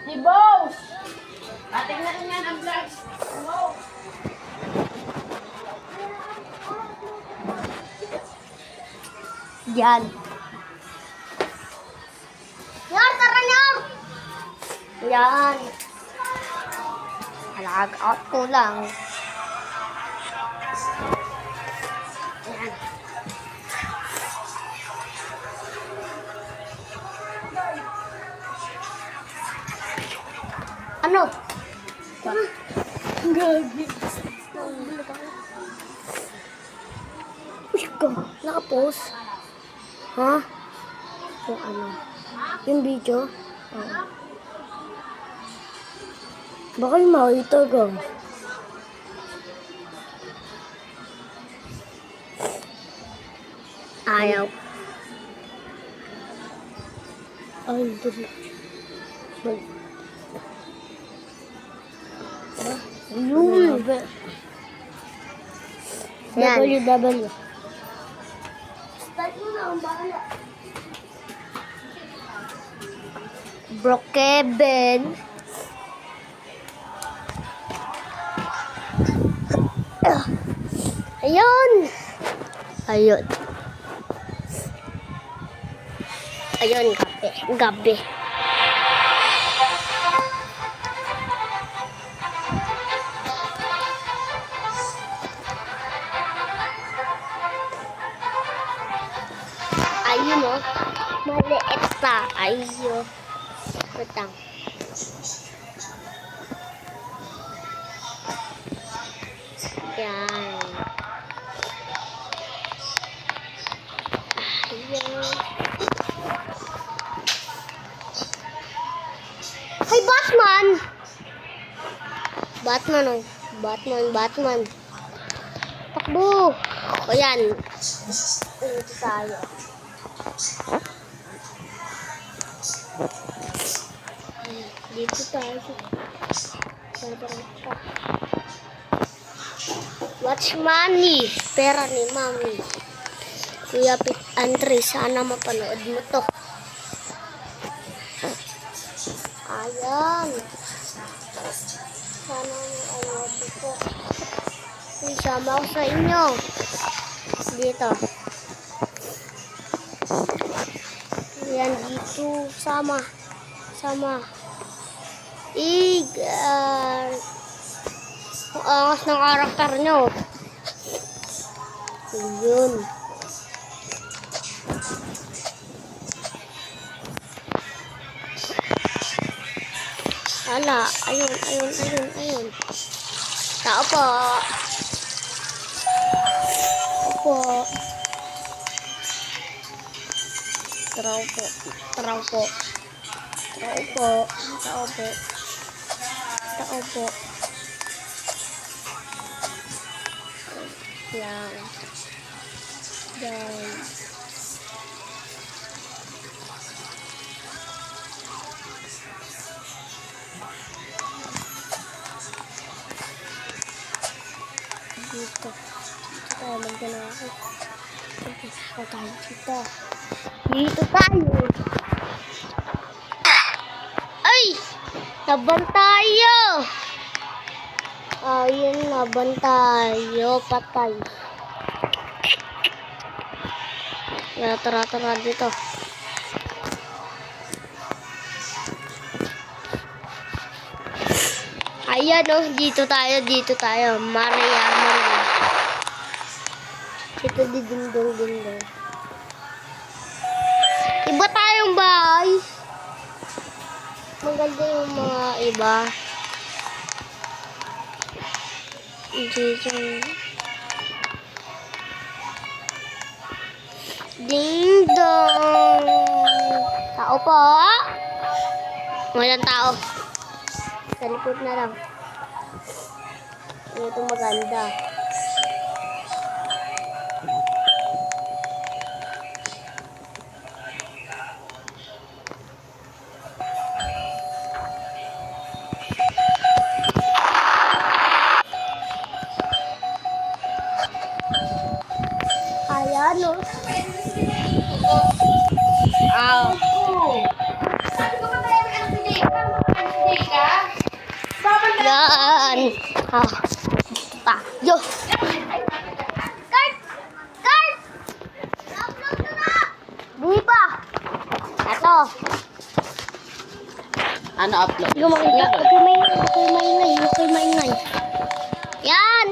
Si Boss! Ating na rin yan ang vlog. Boss! Yan. Yan, tara niyo! Yan. Alag-out ko lang. Yan. Ano? Gagi. Uy, ko. Nakapost. Ha? Yung ano? Yung video? Oo. Baka yung makita ka. Ayaw. Ay, dali. Ayun. Yan. WW. Start mo na ang bahala. Bro Kevin. Ayun. Ayun. Ayun, gabi. Gabi. Ayun o. Maliit pa. Ayun. Matang. Yan. Ayun. Hey, Batman! Batman oh. Batman. Takbo! O yan. Dito tayo. Dito tayo. Watch money. Pera ni Mami. Kuya Pit Andre, sana mapanood mo to. Ayan. Sana mapanood mo to. Isama ko sa inyo. Dito. Ayan, dito. Sama. Ang angas ng karakter nyo. Ayun. Ala, ayun. Tao po. Opo. Taraw po. Yan. Dito tayo magdala ako. Dito tayo. Ay! Laban tayo! Ayun, laban tayo. Patay. Tara dito. Ayan oh, dito tayo. Maria. Ito di dingdong. Iba tayong bahay. Maganda yung mga iba. Dito. Ding-dong. Tao po. Walang tao. Sa likod na lang. Ito maganda. Ayan o. Aw. Yan. Ah. Tayo. Kart! Kart! Upload mo na! Di pa. Ito. Ano upload? Yung makita. Okay, maingay. Yan.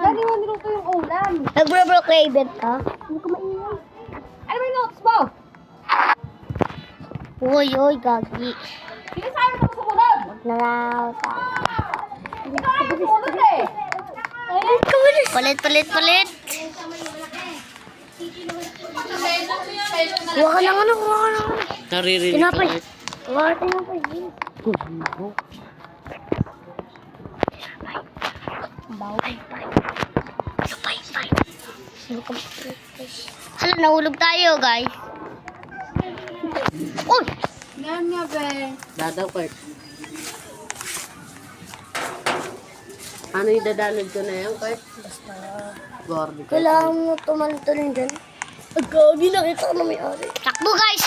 Lagi mo niluto yung ulam. Nagro-proclaim ka? Hindi ko maingay. Ano ba yung notes mo? Uy, gagi. Sige sa amin ako sumunod. Naraw sa... Ikaw ayaw sumunod eh. Palit. Kuha ka ng ano. Naririnig Tinapay. Kuha ka tinapay. Bawal. Hala, nahulog tayo, guys. Uy! Yan nga, be. Dadaw, Kurt. Ano yung dadalog ko na yan, Kurt? Basta. Gordy. Kailangan mo tumalon dyan. Gagi, nakita ko na may ari. Takbo, guys!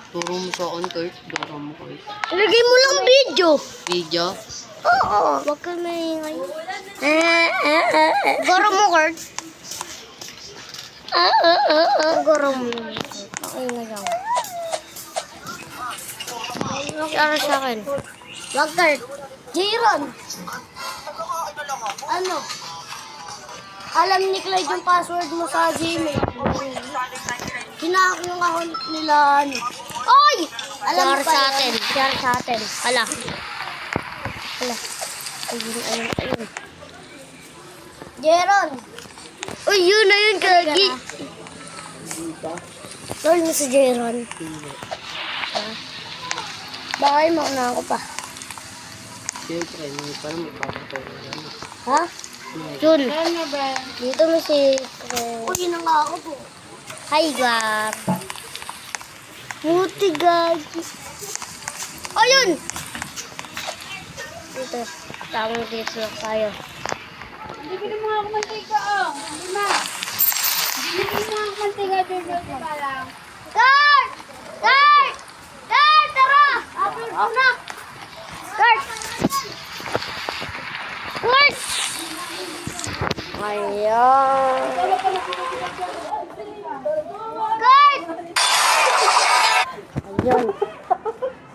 Turo mo sa akin, Kurt. Turo mo, Kurt. Lagay mo lang video. Video? Oo. Huwag ka maingay. Goro mo, Kurt. Goro mo. Maingay lang. Ano sa akin? Wag, Kurt. Jiron. Ano? Alam ni Clyde yung password mo sa Gmail. Hinahack yung account nila, ano. Oy! Alam mo sa atin. Share sa atin. Hala. Ayun. Jeron! Uy, yun na yun, Kagi. Lord mo si Jeron. Baka yung mauna ako pa. Siyempre, hindi pa naman magpapatayo. Ha? Yun. Ano ba? Dito mo si... Uy, yun na nga ako po. Hi, Gar. Buti, Gagi. Ayun! Dito. Tamang dito lang tayo. Hindi ko naman ako mantika, oh. Hindi na. Hindi ko naman ako mantika, dito pa lang. Guard! Guard! Guard, tara! Upload ko na! Guard! Guard! Ayan. Guard! Ayun.